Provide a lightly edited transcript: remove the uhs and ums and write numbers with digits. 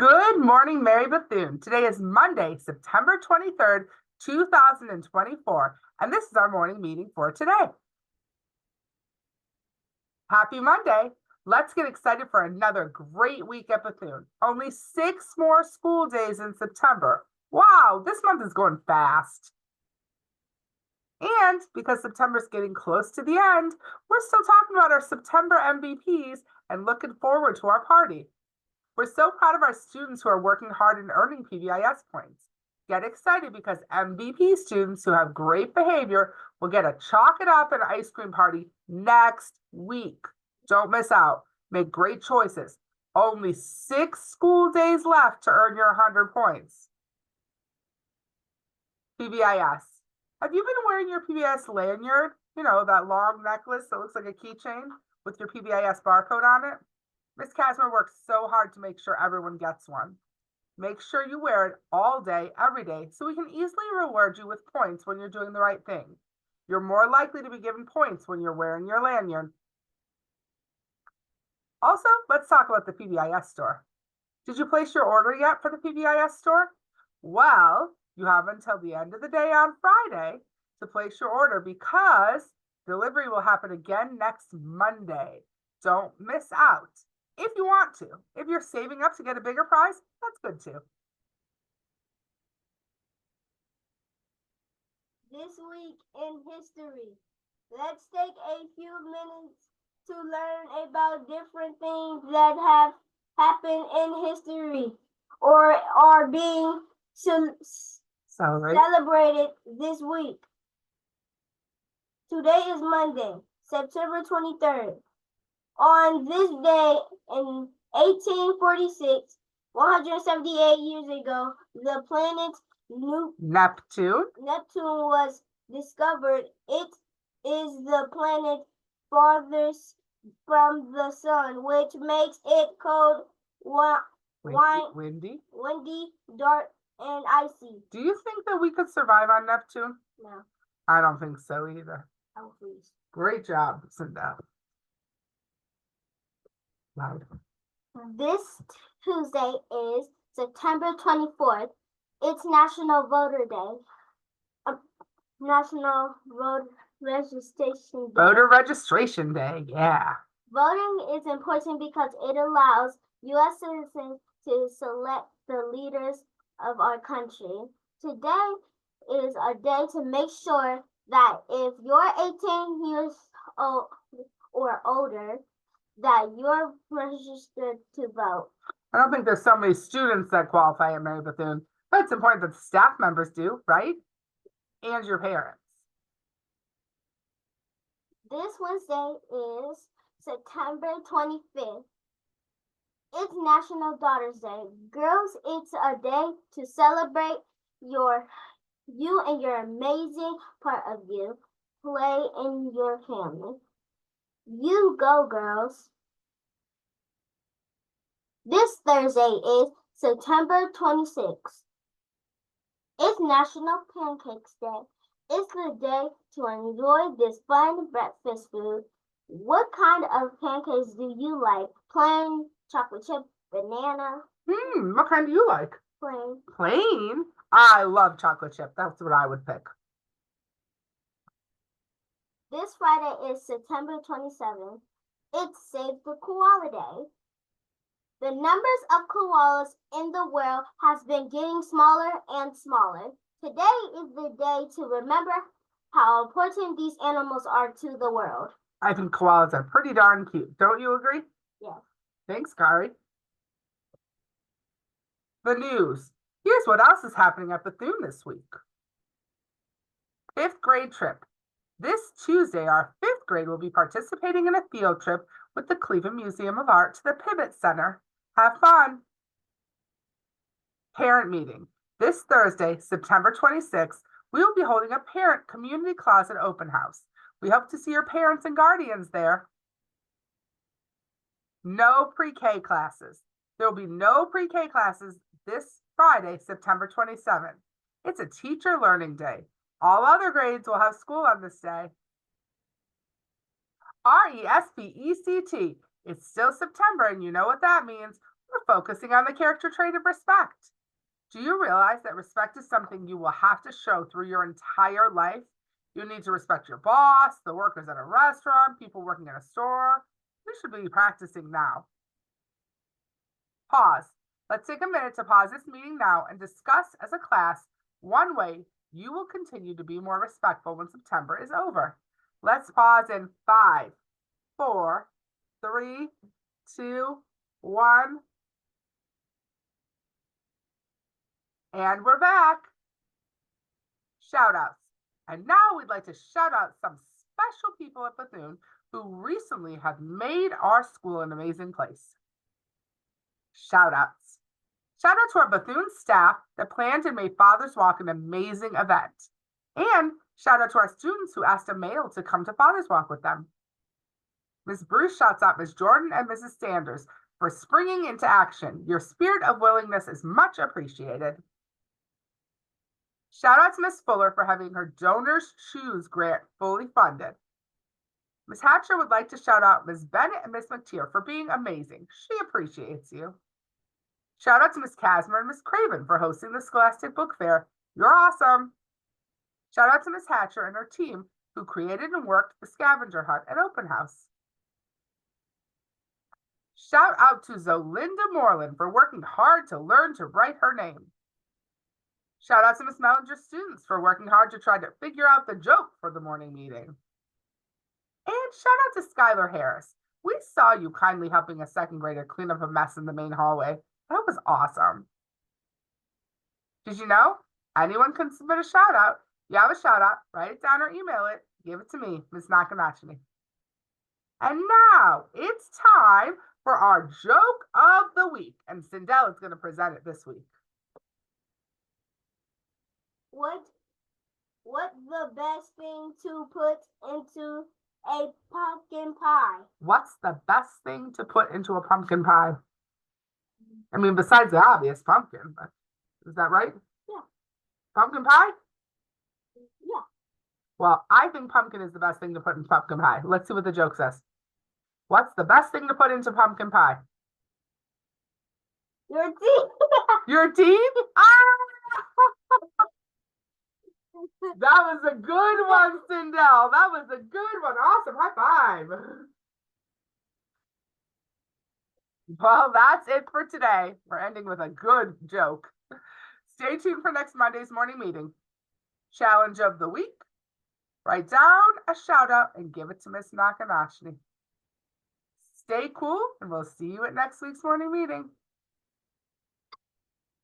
Good morning, Mary Bethune. Today is Monday, September 23rd, 2024, and this is our morning meeting for today. Happy Monday. Let's get excited for another great week at Bethune. Only 6 more school days in September. Wow, this month is going fast. And because September's getting close to the end, we're still talking about our September MVPs and looking forward to our party. We're so proud of our students who are working hard and earning PBIS points. Get excited because MVP students who have great behavior will get a chalk it up and ice cream party next week. Don't miss out. Make great choices. Only 6 school days left to earn your 100 points. PBIS. Have you been wearing your PBIS lanyard? You know, that long necklace that looks like a keychain with your PBIS barcode on it? Miss Casmer works so hard to make sure everyone gets one. Make sure you wear it all day, every day, so we can easily reward you with points when you're doing the right thing. You're more likely to be given points when you're wearing your lanyard. Also, let's talk about the PBIS store. Did you place your order yet for the PBIS store? Well, you have until the end of the day on Friday to place your order because delivery will happen again next Monday. Don't miss out. If you want to. If you're saving up to get a bigger prize, that's good too. This week in history, let's take a few minutes to learn about different things that have happened in history or are being celebrated this week. Today is Monday, September 23rd. On this day in 1846, 178 years ago, the planet Neptune was discovered. It is the planet farthest from the sun, which makes it cold, windy, dark, and icy. Do you think that we could survive on Neptune? No. I don't think so either. I'll freeze. Great job, Cinda. Loud. This Tuesday is September 24th. It's National Voter Day. National Voter Registration Day. Voter Registration Day, yeah. Voting is important because it allows U.S. citizens to select the leaders of our country. Today is a day to make sure that if you're 18 years old or older, that you're registered to vote. I don't think there's so many students that qualify at Mary Bethune, but it's important that staff members do, right? And your parents. This Wednesday is September 25th. It's National Daughters Day. Girls, it's a day to celebrate you and your amazing part of you. Play in your family. You go, girls. This Thursday is September 26th. It's National Pancakes Day. It's the day to enjoy this fun breakfast food. What kind of pancakes do you like? Plain, chocolate chip, banana? What kind do you like? Plain. Plain? I love chocolate chip. That's what I would pick. This Friday is September 27th. It's Save the Koala Day. The numbers of koalas in the world has been getting smaller and smaller. Today is the day to remember how important these animals are to the world. I think koalas are pretty darn cute. Don't you agree? Yes. Thanks, Kari. The news. Here's what else is happening at Bethune this week. 5th grade trip. This Tuesday, our 5th grade will be participating in a field trip with the Cleveland Museum of Art to the Pivot Center. Have fun. Parent meeting. This Thursday, September 26th, we will be holding a parent community closet open house. We hope to see your parents and guardians there. No pre-K classes. There will be no pre-K classes this Friday, September 27th. It's a teacher learning day. All other grades will have school on this day. RESPECT. It's still September, and you know what that means. we're focusing on the character trait of respect. Do you realize that respect is something you will have to show through your entire life? You need to respect your boss, the workers at a restaurant, people working in a store. We should be practicing now. Pause. Let's take a minute to pause this meeting now and discuss as a class one way you will continue to be more respectful when September is over. Let's pause in 5, 4, 3, 2, 1. And we're back. Shout outs. And now we'd like to shout out some special people at Bethune who recently have made our school an amazing place. Shout outs. Shout out to our Bethune staff that planned and made Father's Walk an amazing event. And shout out to our students who asked a male to come to Father's Walk with them. Ms. Bruce shouts out Ms. Jordan and Mrs. Sanders for springing into action. Your spirit of willingness is much appreciated. Shout out to Ms. Fuller for having her Donors Choose grant fully funded. Ms. Hatcher would like to shout out Ms. Bennett and Ms. McTeer for being amazing. She appreciates you. Shout out to Ms. Casmer and Ms. Craven for hosting the Scholastic Book Fair. You're awesome. Shout out to Ms. Hatcher and her team who created and worked the scavenger hunt and open house. Shout out to Zolinda Moreland for working hard to learn to write her name. Shout out to Ms. Mellinger's students for working hard to try to figure out the joke for the morning meeting. And shout out to Skylar Harris. We saw you kindly helping a second grader clean up a mess in the main hallway. That was awesome. Did you know? Anyone can submit a shout out. You have a shout out, write it down or email it. Give it to me, Ms. Nakanachi. And now it's time for our joke of the week. And Sindel is going to present it this week. What's the best thing to put into a pumpkin pie? What's the best thing to put into a pumpkin pie? I mean, besides the obvious pumpkin, but is that right? Yeah. Pumpkin pie? Yeah. Well, I think pumpkin is the best thing to put in pumpkin pie. Let's see what the joke says. What's the best thing to put into pumpkin pie? Your teeth. Your teeth? Ah! That was a good one, Sindel. That was a good one. Awesome. High five. Well, that's it for today. We're ending with a good joke. Stay tuned for next Monday's morning meeting. Challenge of the week. Write down a shout out and give it to Miss Nakanashi. Stay cool, and we'll see you at next week's morning meeting.